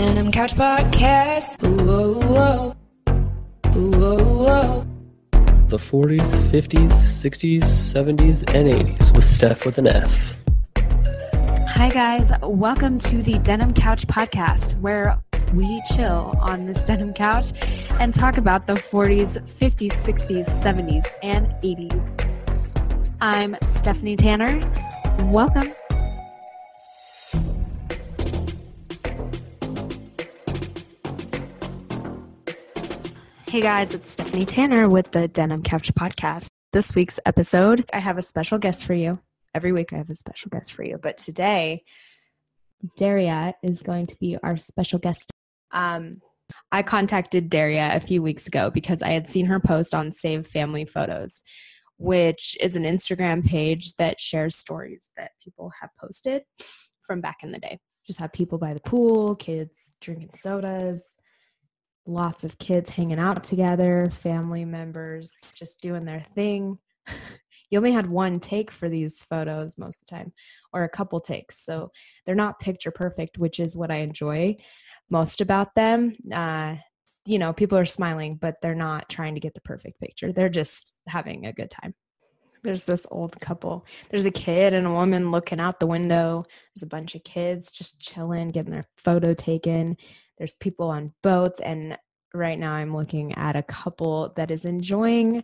Denim Couch Podcast. Ooh, whoa, ooh, whoa. The 40s, 50s, 60s, 70s, and 80s with Steph with an F. Hi guys, welcome to the Denim Couch Podcast, where we chill on this denim couch and talk about the 40s, 50s, 60s, 70s, and 80s. I'm Stephanie Tanner. Welcome. Hey guys, it's Stephanie Tanner with the Denim Couch Podcast. This week's episode, I have a special guest for you. Every week I have a special guest for you, but today, Daria is going to be our special guest. I contacted Daria a few weeks ago because I had seen her post on Save Family Photos, which is an Instagram page that shares stories that people have posted from back in the day. Just have people by the pool, kids drinking sodas, lots of kids hanging out together, family members just doing their thing. You only had one take for these photos most of the time, or a couple takes. So they're not picture perfect, which is what I enjoy most about them. People are smiling, but they're not trying to get the perfect picture. They're just having a good time. There's this old couple. There's a kid and a woman looking out the window. There's a bunch of kids just chilling, getting their photo taken. There's people on boats, and right now I'm looking at a couple that is enjoying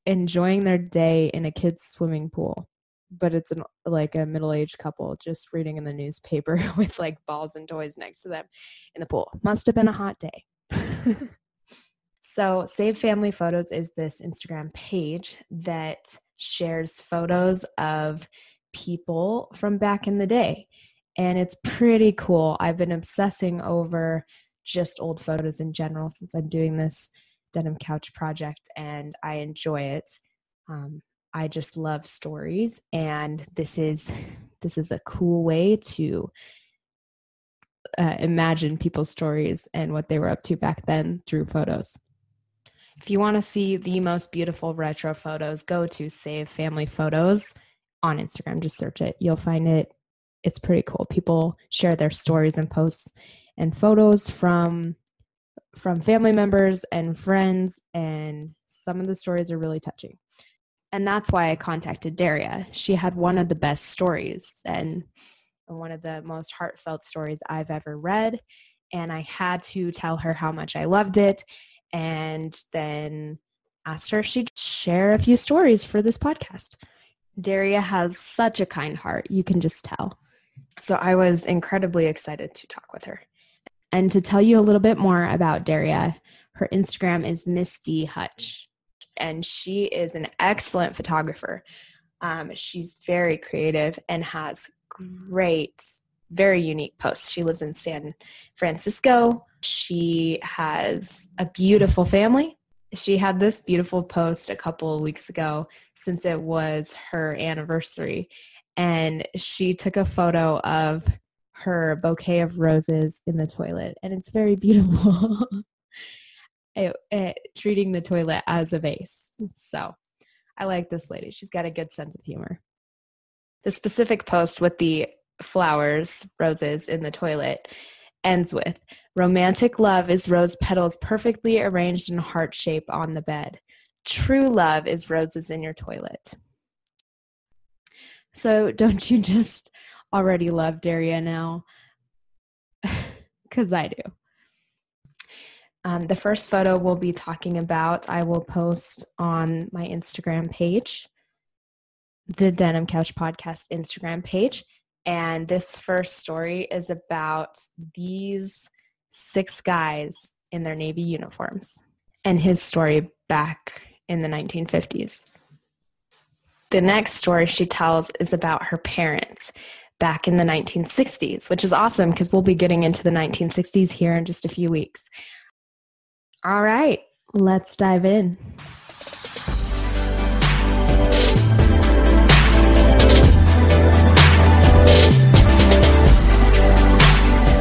their day in a kid's swimming pool. But it's like a middle-aged couple just reading in the newspaper with like balls and toys next to them in the pool. Must have been a hot day. So Save Family Photos is this Instagram page that shares photos of people from back in the day. And it's pretty cool. I've been obsessing over just old photos in general since I'm doing this Denim Couch project, and I enjoy it. I just love stories, and this is a cool way to imagine people's stories and what they were up to back then through photos. If you want to see the most beautiful retro photos, go to Save Family Photos on Instagram. Just search it. You'll find it. It's pretty cool. People share their stories and posts and photos from family members and friends, and some of the stories are really touching. And that's why I contacted Daria. She had one of the best stories and one of the most heartfelt stories I've ever read, and I had to tell her how much I loved it, and then asked her if she'd share a few stories for this podcast. Daria has such a kind heart, you can just tell. So I was incredibly excited to talk with her. And to tell you a little bit more about Daria, her Instagram is Miss D Hutch, and she is an excellent photographer. She's very creative and has great, very unique posts. She lives in San Francisco. She has a beautiful family. She had this beautiful post a couple of weeks ago since it was her anniversary. And she took a photo of her bouquet of roses in the toilet. And it's very beautiful. Treating the toilet as a vase. So I like this lady. She's got a good sense of humor. The specific post with the flowers, roses in the toilet, ends with, "Romantic love is rose petals perfectly arranged in heart shape on the bed. True love is roses in your toilet." So don't you just already love Daria now? Because I do. The first photo we'll be talking about, I will post on my Instagram page, the Denim Couch Podcast Instagram page. And this first story is about these 6 guys in their Navy uniforms and his story back in the 1950s. The next story she tells is about her parents back in the 1960s, which is awesome because we'll be getting into the 1960s here in just a few weeks. All right, let's dive in.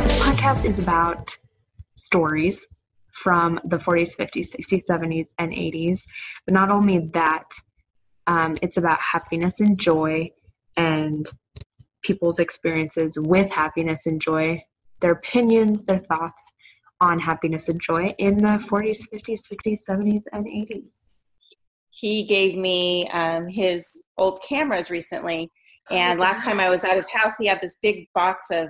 This podcast is about stories from the 40s, 50s, 60s, 70s, and 80s. But not only that, it's about happiness and joy and people's experiences with happiness and joy their opinions, their thoughts on happiness and joy in the 40s, 50s, 60s, 70s, and 80s. He gave me his old cameras recently. And last time I was at his house, he had this big box of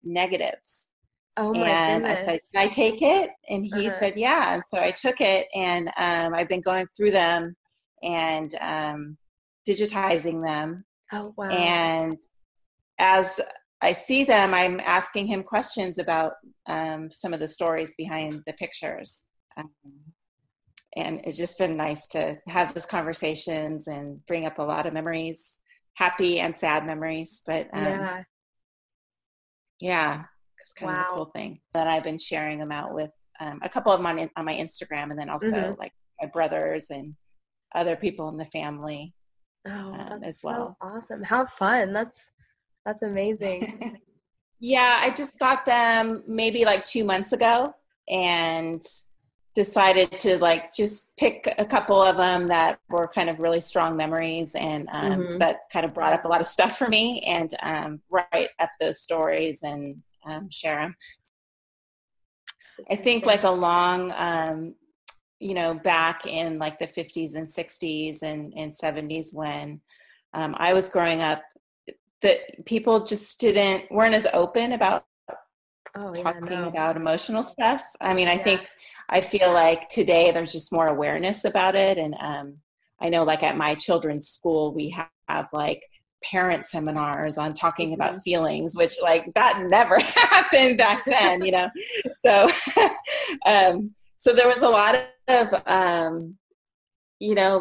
negatives. Oh my and goodness. I said, can I take it? And he said, yeah. And so I took it, and I've been going through them and digitizing them. Oh, wow. And as I see them, I'm asking him questions about some of the stories behind the pictures. And it's just been nice to have those conversations and bring up a lot of memories, happy and sad memories. But yeah, it's kind of a cool thing that I've been sharing them out with a couple of them on my Instagram, and then also like my brothers and other people in the family as well. So awesome. How fun. That's amazing. Yeah, I just got them maybe like 2 months ago and decided to like just pick a couple of them that were kind of really strong memories and that kind of brought up a lot of stuff for me, and write up those stories and share them. I think like along, back in like the 50s and 60s and 70s when I was growing up, that people just weren't as open about talking about emotional stuff. I mean, I feel like today there's just more awareness about it. And I know like at my children's school, we have like parent seminars on talking about feelings, which like that never happened back then, So, so there was a lot of,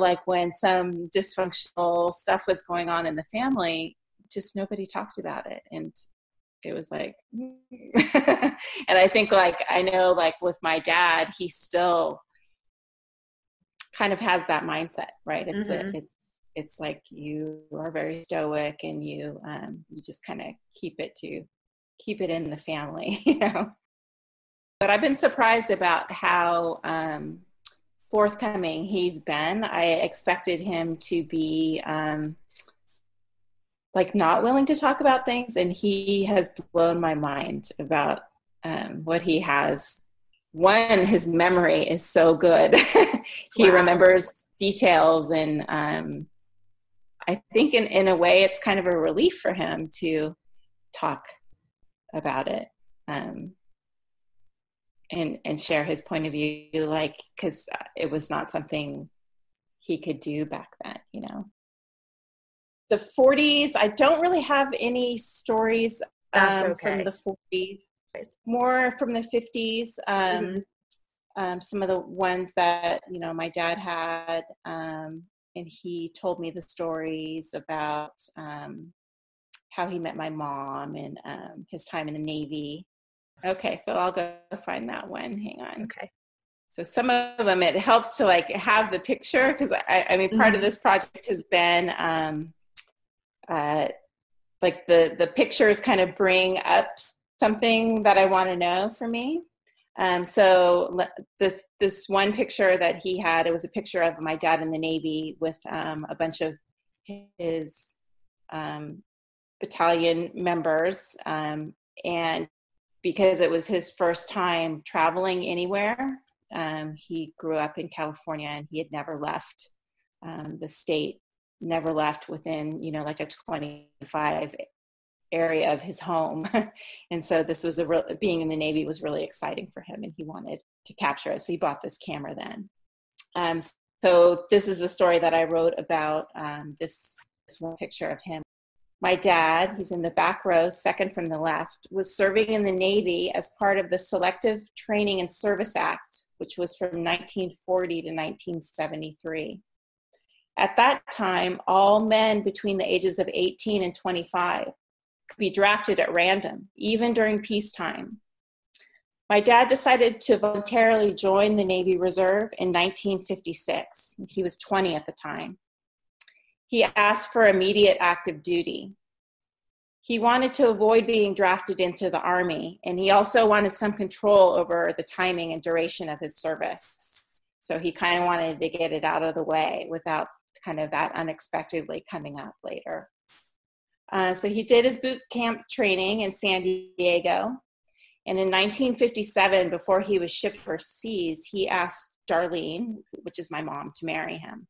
like when some dysfunctional stuff was going on in the family, just nobody talked about it. And it was like, and I think like, I know like with my dad, he still kind of has that mindset, right? It's like you are very stoic and you just kind of keep it in the family, But I've been surprised about how forthcoming he's been. I expected him to be like not willing to talk about things, and he has blown my mind about what he has. One, his memory is so good. He remembers details, and I think in a way it's kind of a relief for him to talk about it and share his point of view, like, because it was not something he could do back then, The 40s, I don't really have any stories from the 40s, more from the 50s. Some of the ones that, my dad had, and he told me the stories about how he met my mom and his time in the Navy. Okay, so I'll go find that one. Hang on. Okay. So some of them, it helps to like have the picture, because I mean, part of this project has been like the pictures kind of bring up something that I want to know for me. So this one picture that he had, it was a picture of my dad in the Navy with a bunch of his battalion members. And because it was his first time traveling anywhere, he grew up in California and he had never left the state, never left within, like a 25 area of his home. And so this was being in the Navy was really exciting for him, and he wanted to capture it. So he bought this camera then. So this is the story that I wrote about this one picture of him. My dad, he's in the back row, second from the left, was serving in the Navy as part of the Selective Training and Service Act, which was from 1940 to 1973. At that time, all men between the ages of 18 and 25 could be drafted at random, even during peacetime. My dad decided to voluntarily join the Navy Reserve in 1956. He was 20 at the time. He asked for immediate active duty. He wanted to avoid being drafted into the Army, and he also wanted some control over the timing and duration of his service. So he kind of wanted to get it out of the way without kind of that unexpectedly coming up later. So he did his boot camp training in San Diego. And in 1957, before he was shipped overseas, he asked Darlene, which is my mom, to marry him.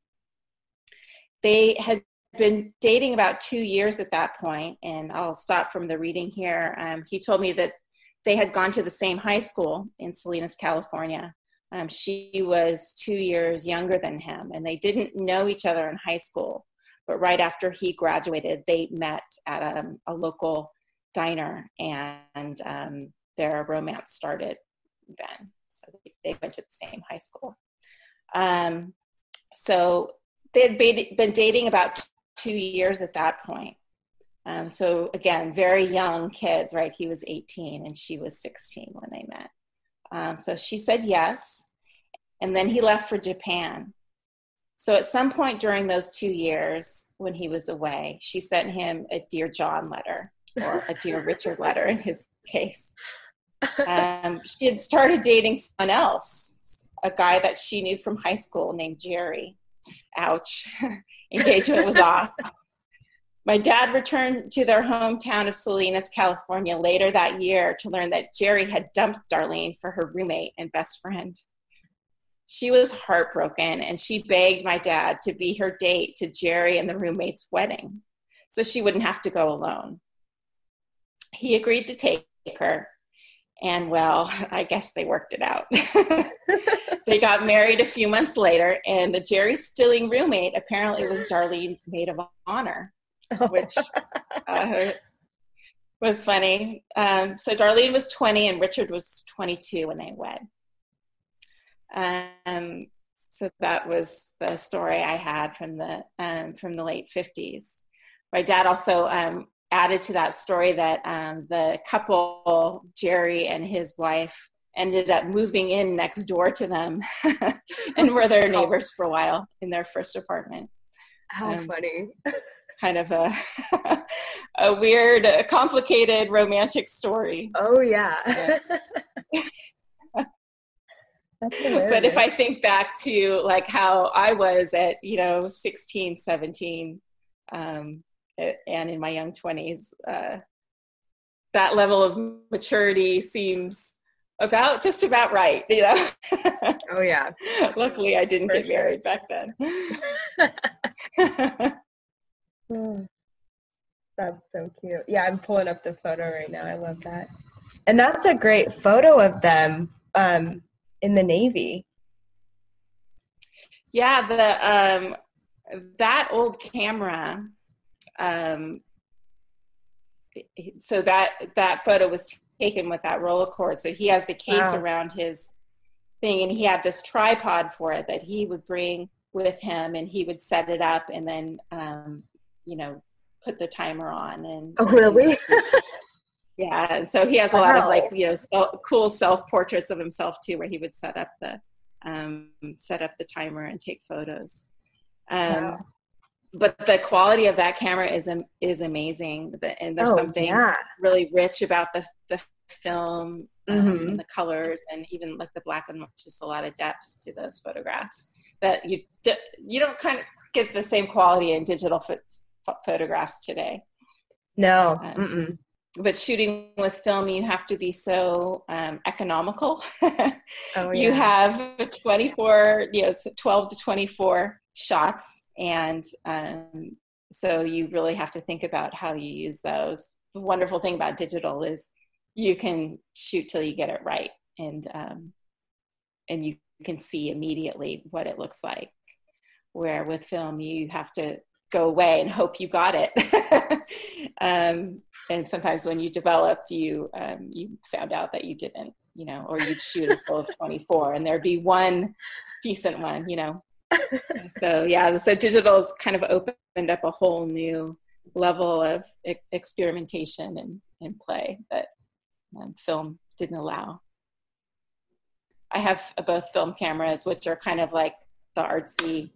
They had been dating about 2 years at that point, and I'll stop from the reading here. He told me that they had gone to the same high school in Salinas, California. She was 2 years younger than him, and they didn't know each other in high school. But right after he graduated, they met at a local diner, and their romance started then. So they went to the same high school. So they had been dating about 2 years at that point. So again, very young kids, right? He was 18 and she was 16 when they met. So she said yes, and then he left for Japan. So at some point during those 2 years when he was away, she sent him a Dear John letter, or a Dear Richard letter in his case. She had started dating someone else, a guy that she knew from high school named Jerry. Ouch. Engagement was off. My dad returned to their hometown of Salinas, California later that year to learn that Jerry had dumped Darlene for her roommate and best friend. She was heartbroken, and she begged my dad to be her date to Jerry and the roommate's wedding so she wouldn't have to go alone. He agreed to take her, and well, I guess they worked it out. They got married a few months later, and the Jerry's stealing roommate apparently was Darlene's maid of honor, which was funny. So Darlene was 20 and Richard was 22 when they wed. So that was the story I had from the late 50s. My dad also added to that story that the couple, Jerry and his wife, ended up moving in next door to them and were their neighbors for a while in their first apartment. How funny. Kind of a weird, complicated, romantic story. Oh, yeah. But if I think back to like how I was at, 16, 17, and in my young 20s, that level of maturity seems just about right, Oh, yeah. Luckily, I didn't get married back then. That's so cute. Yeah, I'm pulling up the photo right now. I love that. And that's a great photo of them in the Navy. Yeah, that old camera, so that photo was taken with that roller cord. So he has the case around his thing, and he had this tripod for it that he would bring with him, and he would set it up and then, put the timer on. And oh, really? Yeah. And so he has a lot of cool self-portraits of himself too, where he would set up the timer and take photos. But the quality of that camera is amazing, and there's something really rich about the film, and the colors, and even like the black and white. Just a lot of depth to those photographs that you don't kind of get the same quality in digital photographs today. No. But shooting with film, you have to be so economical. You have 12 to 24 shots, and so you really have to think about how you use those. The wonderful thing about digital is you can shoot till you get it right, and you can see immediately what it looks like. Where with film, you have to go away and hope you got it. And sometimes when you developed, you found out that you didn't, or you'd shoot a full of 24 and there'd be one decent one, So so digital's kind of opened up a whole new level of experimentation and play that film didn't allow. I have both film cameras, which are kind of like the artsy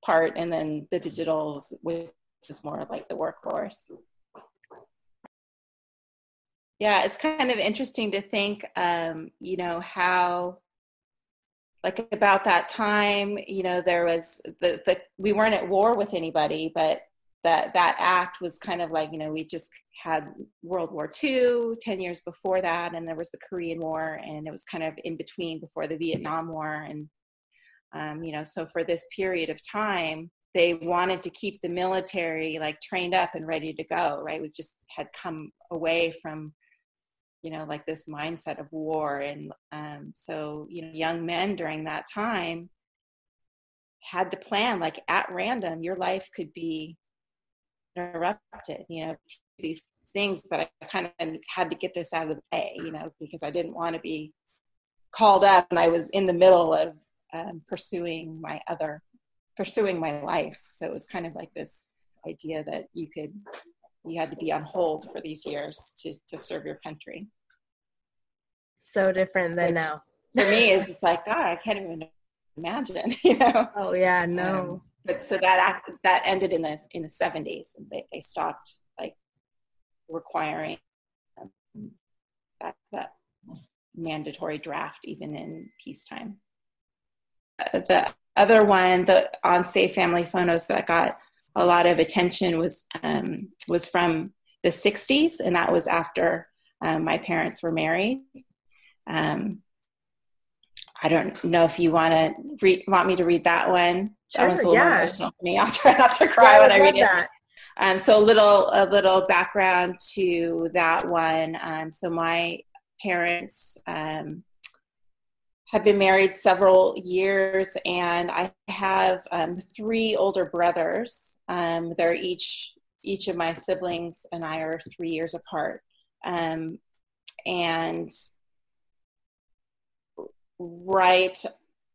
part, and then the digitals, which is more like the workhorse. Yeah, it's kind of interesting to think, how, like about that time, there was we weren't at war with anybody, but that act was kind of like, we just had World War II 10 years before that, and there was the Korean War, and it was kind of in between before the Vietnam War. And, so for this period of time, they wanted to keep the military like trained up and ready to go, right? We just had come away from, like this mindset of war. And so, young men during that time had to plan, like at random, your life could be interrupted, these things, but I kind of had to get this out of the way, because I didn't want to be called up, and I was in the middle of pursuing my life. So it was kind of like this idea that you had to be on hold for these years to serve your country. So different than now. For me, it's just like, God, I can't even imagine, Oh yeah, no. But so that ended in the 70s, and they stopped like requiring that mandatory draft even in peacetime. The other one, the on Safe Family Photos that got a lot of attention was from the 60s, and that was after my parents were married. I don't know if you want me to read that one. Sure, that was a little emotional for me. I'll try not to cry when I read it. So a little background to that one. So my parents have been married several years, and I have 3 older brothers. They're each of my siblings and I are 3 years apart. And right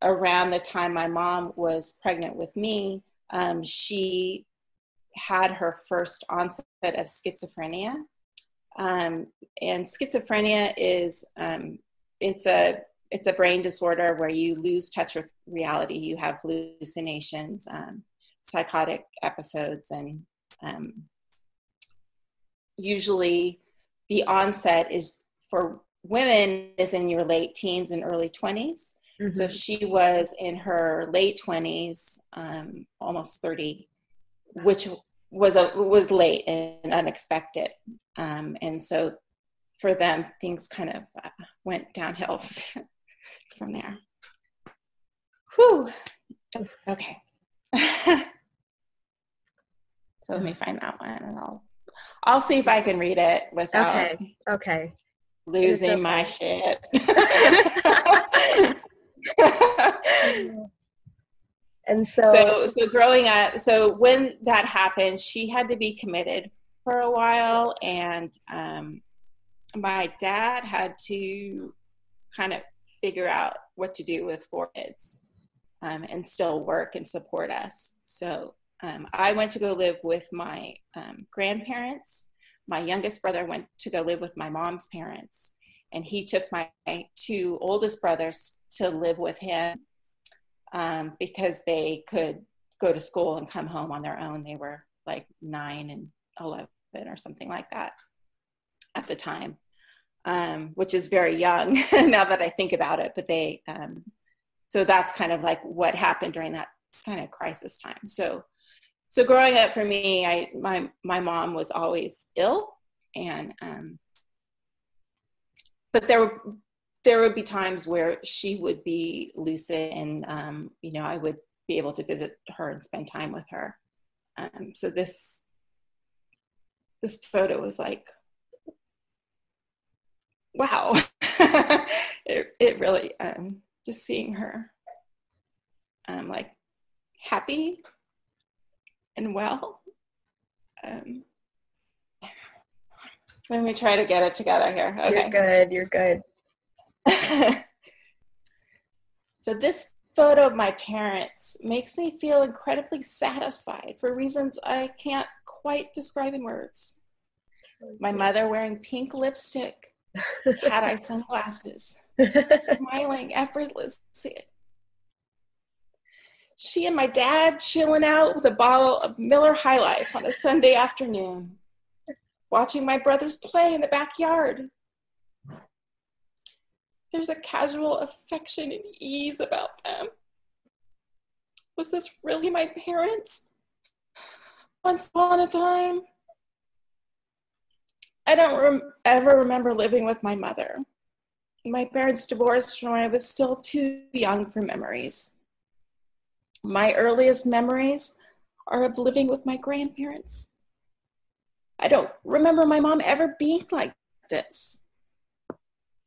around the time my mom was pregnant with me, she had her first onset of schizophrenia. And schizophrenia is, it's a brain disorder where you lose touch with reality. You have hallucinations, psychotic episodes, and usually the onset is for women is in your late teens and early 20s. Mm-hmm. So she was in her late 20s, almost 30, which was late and unexpected. And so for them, things kind of went downhill from there. Whew. Okay. So let me find that one, and I'll see if I can read it without losing my shit. And so growing up, so when that happened, she had to be committed for a while, and my dad had to kind of figure out what to do with 4 kids and still work and support us. So I went to go live with my grandparents. My youngest brother went to go live with my mom's parents, and he took my 2 oldest brothers to live with him because they could go to school and come home on their own. They were like 9 and 11 or something like that at the time, which is very young now that I think about it. But they, so that's kind of like what happened during that kind of crisis time. So growing up for me, my mom was always ill, and but there would be times where she would be lucid, and I would be able to visit her and spend time with her. So this photo was like, wow. it really just seeing her like happy and well. Let me try to get it together here. Okay. You're good. So this photo of my parents makes me feel incredibly satisfied for reasons I can't quite describe in words. My mother wearing pink lipstick, cat-eye sunglasses, smiling effortlessly. She and my dad chilling out with a bottle of Miller High Life on a Sunday afternoon, watching my brothers play in the backyard. There's a casual affection and ease about them. Was this really my parents? once upon a time, I don't ever remember living with my mother. My parents divorced when I was still too young for memories. My earliest memories are of living with my grandparents. I don't remember my mom ever being like this.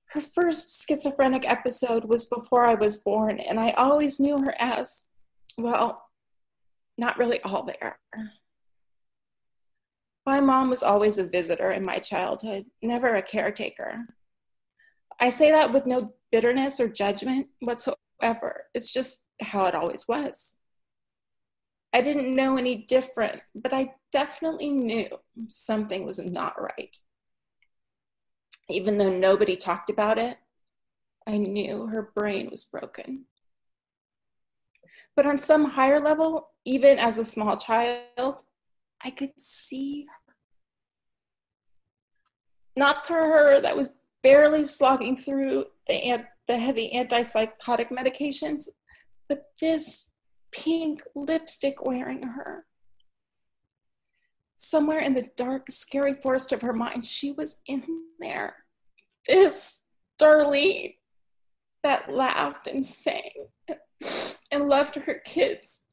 Her first schizophrenic episode was before I was born, and I always knew her as, well, not really all there. My mom was always a visitor in my childhood, never a caretaker. I say that with no bitterness or judgment whatsoever. It's just how it always was. I didn't know any different, but I definitely knew something was not right. Even though nobody talked about it, I knew her brain was broken. But on some higher level, even as a small child, I could see her. Not for her that was barely slogging through the heavy antipsychotic medications, but this pink lipstick wearing her. Somewhere in the dark, scary forest of her mind, she was in there. This Darlene that laughed and sang and loved her kids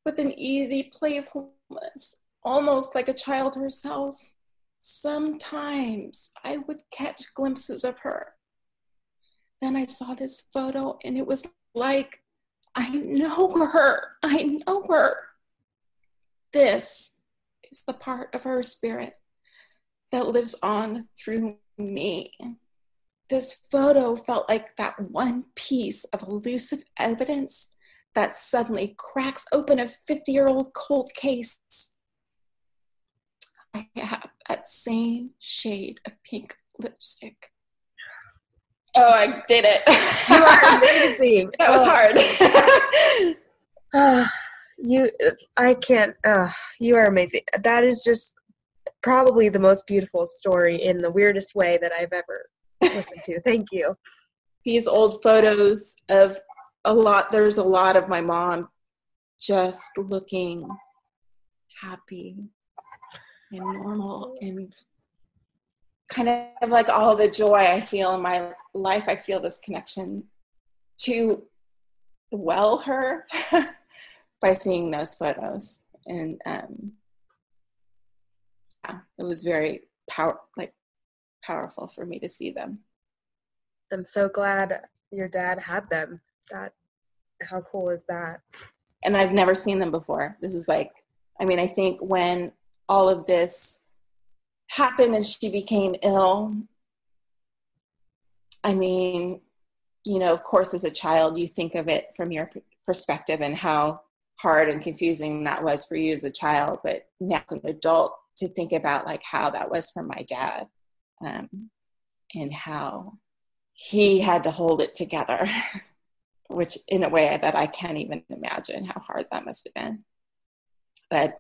with an easy playfulness, almost like a child herself. Sometimes I would catch glimpses of her. Then I saw this photo and it was like, I know her. I know her. This is the part of her spirit that lives on through me. This photo felt like that one piece of elusive evidence that suddenly cracks open a 50-year-old cold case. I have that same shade of pink lipstick. Oh, I did it. You are amazing. That was hard. You are amazing. That is just probably the most beautiful story in the weirdest way that I've ever listened to. Thank you. These old photos of there's a lot of my mom just looking happy and normal and kind of like all the joy I feel in my life. I feel this connection to her by seeing those photos. And it was very powerful for me to see them. I'm so glad your dad had them. How cool is that? And I've never seen them before. This is I think when all of this happened and she became ill, of course, as a child, you think of it from your perspective and how hard and confusing that was for you as a child. But now as an adult, to think about how that was for my dad, and how he had to hold it together, which in a way that I can't even imagine how hard that must have been. But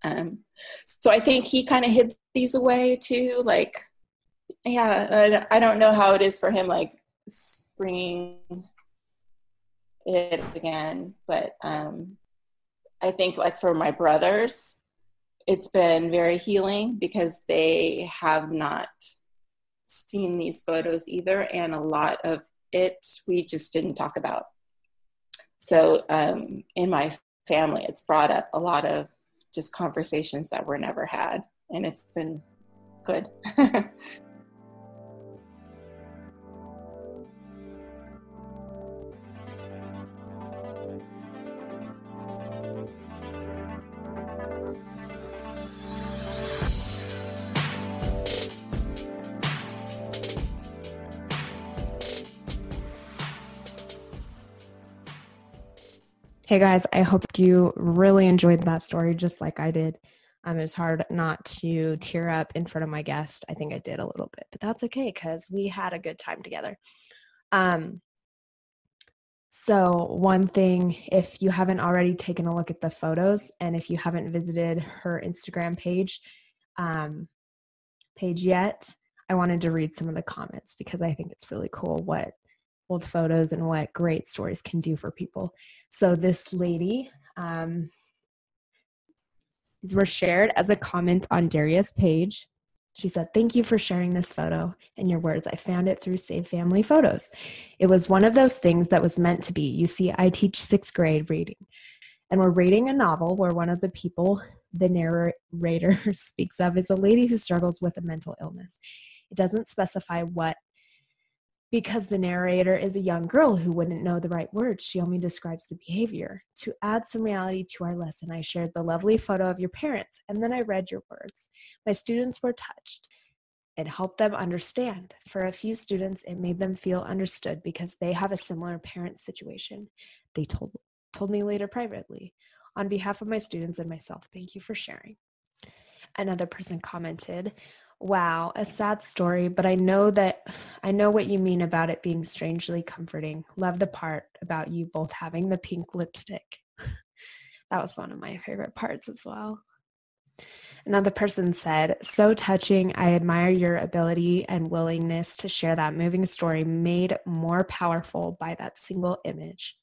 so I think he kind of hid these away too. I don't know how it is for him, springing it again. But I think for my brothers, it's been very healing because they have not seen these photos either. And a lot of it, we just didn't talk about. So in my family, it's brought up a lot of just conversations that were never had, and it's been good. Hey guys, I hope you really enjoyed that story just like I did. It was hard not to tear up in front of my guest. I think I did a little bit, but that's okay because we had a good time together. So one thing, if you haven't already taken a look at the photos and if you haven't visited her Instagram page yet, I wanted to read some of the comments because I think it's really cool what old photos and what great stories can do for people. So this lady, These were shared as a comment on Daria's page. She said, "Thank you for sharing this photo and your words. I found it through Save Family Photos. It was one of those things that was meant to be. You see, I teach 6th grade reading, and we're reading a novel where one of the people the narrator speaks of is a lady who struggles with a mental illness. It doesn't specify what, because the narrator is a young girl who wouldn't know the right words. She only describes the behavior. To add some reality to our lesson, I shared the lovely photo of your parents, and then I read your words. My students were touched. It helped them understand. For a few students, it made them feel understood because they have a similar parent situation. They told me later privately. On behalf of my students and myself, thank you for sharing." Another person commented, "Wow, a sad story, but I know what you mean about it being strangely comforting. Love the part about you both having the pink lipstick." That was one of my favorite parts as well. Another person said, "So touching. I admire your ability and willingness to share that moving story made more powerful by that single image."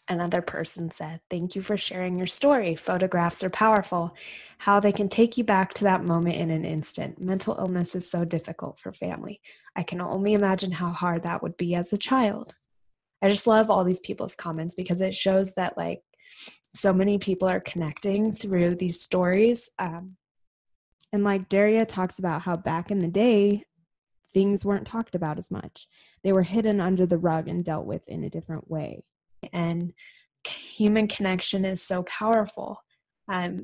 Another person said, "Thank you for sharing your story. Photographs are powerful. How they can take you back to that moment in an instant. Mental illness is so difficult for family. I can only imagine how hard that would be as a child." I just love all these people's comments because it shows that like so many people are connecting through these stories. And like Daria talks about how back in the day, things weren't talked about as much. They were hidden under the rug and dealt with in a different way. And human connection is so powerful. I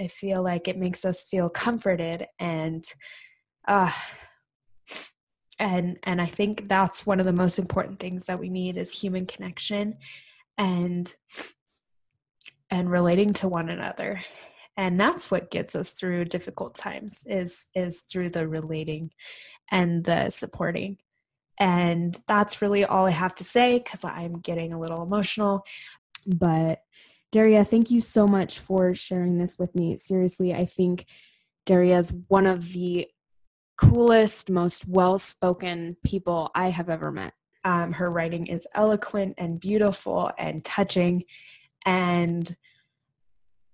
feel like it makes us feel comforted, and I think that's one of the most important things that we need is human connection and relating to one another. And that's what gets us through difficult times is through the relating and the supporting. And that's really all I have to say because I'm getting a little emotional. But Daria, thank you so much for sharing this with me. Seriously, I think Daria is one of the coolest, most well-spoken people I have ever met. Her writing is eloquent and beautiful and touching, and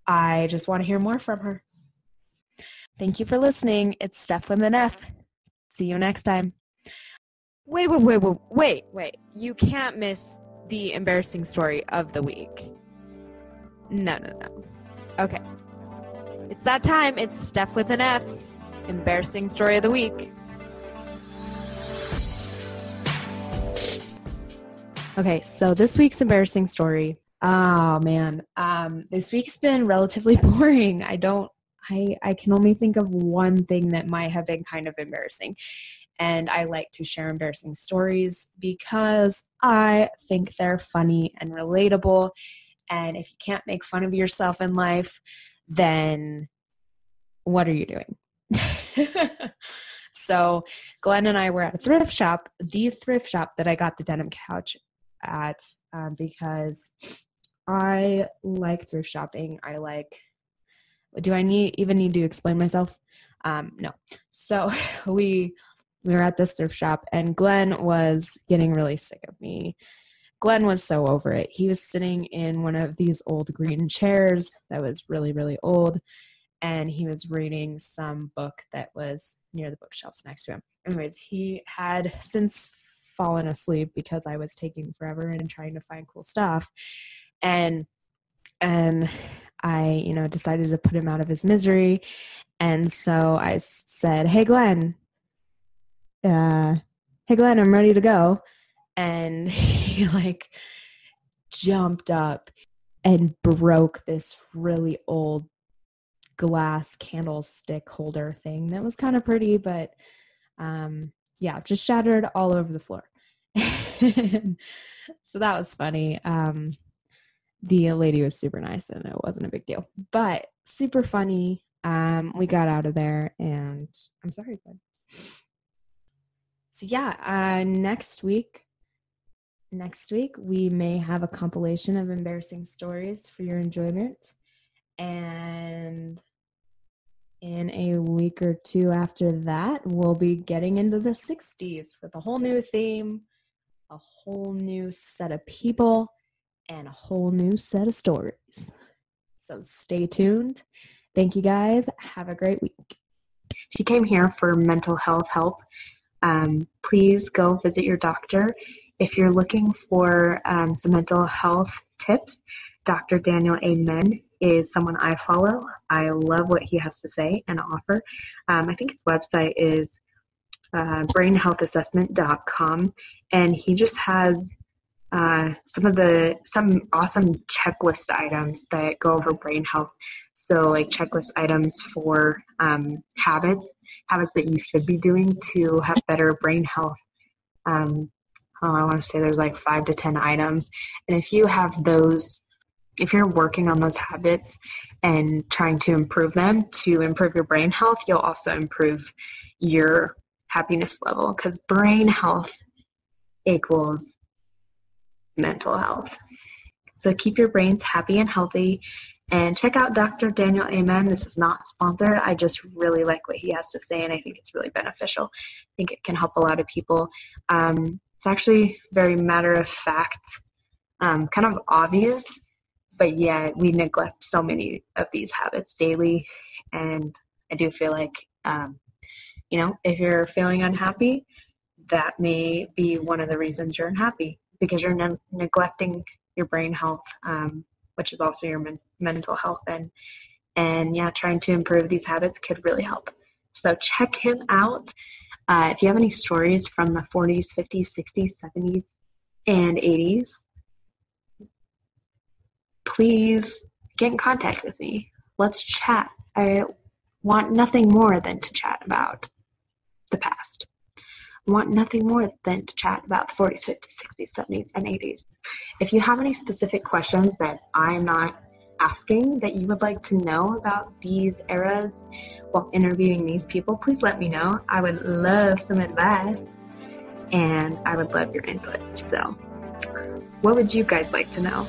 I just want to hear more from her. Thank you for listening. It's Steph with an F. See you next time. Wait. You can't miss the embarrassing story of the week. No. Okay. It's that time. It's Steph with an F's embarrassing story of the week. Okay, so this week's embarrassing story. Oh man. This week's been relatively boring. I can only think of one thing that might have been kind of embarrassing. And I like to share embarrassing stories because I think they're funny and relatable. And if you can't make fun of yourself in life, then what are you doing? So Glenn and I were at a thrift shop, the thrift shop that I got the denim couch at, because I like thrift shopping. Do I even need to explain myself? No. So we were at this thrift shop and Glenn was getting really sick of me. Glenn was so over it. He was sitting in one of these old green chairs that was really, really old. And he was reading some book that was near the bookshelves next to him. Anyways, he had since fallen asleep because I was taking forever and trying to find cool stuff. And I, decided to put him out of his misery. And so I said, hey, Glenn, I'm ready to go. And he jumped up and broke this really old glass candlestick holder thing that was kind of pretty, but just shattered all over the floor. So that was funny. The lady was super nice and it wasn't a big deal, but super funny. We got out of there and I'm sorry, bud. So next week we may have a compilation of embarrassing stories for your enjoyment. And in a week or two after that, we'll be getting into the 60s with a whole new theme, a whole new set of people, and a whole new set of stories. So stay tuned. Thank you guys. Have a great week. If you came here for mental health help, please go visit your doctor. If you're looking for some mental health tips, Dr. Daniel Amen is someone I follow. I love what he has to say and offer. I think his website is brainhealthassessment.com, and he just has some awesome checklist items that go over brain health. So like checklist items for habits that you should be doing to have better brain health. I want to say there's like 5 to 10 items, and if you have those, if you're working on those habits and trying to improve them to improve your brain health, you'll also improve your happiness level, because brain health equals mental health. So keep your brains happy and healthy, and check out Dr. Daniel Amen. This is not sponsored. I just really like what he has to say, and I think it's really beneficial. I think it can help a lot of people. It's actually very matter of fact, kind of obvious, but yeah, we neglect so many of these habits daily, and I do feel like, if you're feeling unhappy, that may be one of the reasons you're unhappy, because you're neglecting your brain health, which is also your mental health. And yeah, trying to improve these habits could really help. So check him out. If you have any stories from the 40s, 50s, 60s, 70s, and 80s, please get in contact with me. Let's chat. I want nothing more than to chat about the past. I want nothing more than to chat about the 40s, 50s, 60s, 70s, and 80s. If you have any specific questions that I'm not asking that you would like to know about these eras while interviewing these people, please let me know. I would love some advice, and I would love your input. So, what would you guys like to know?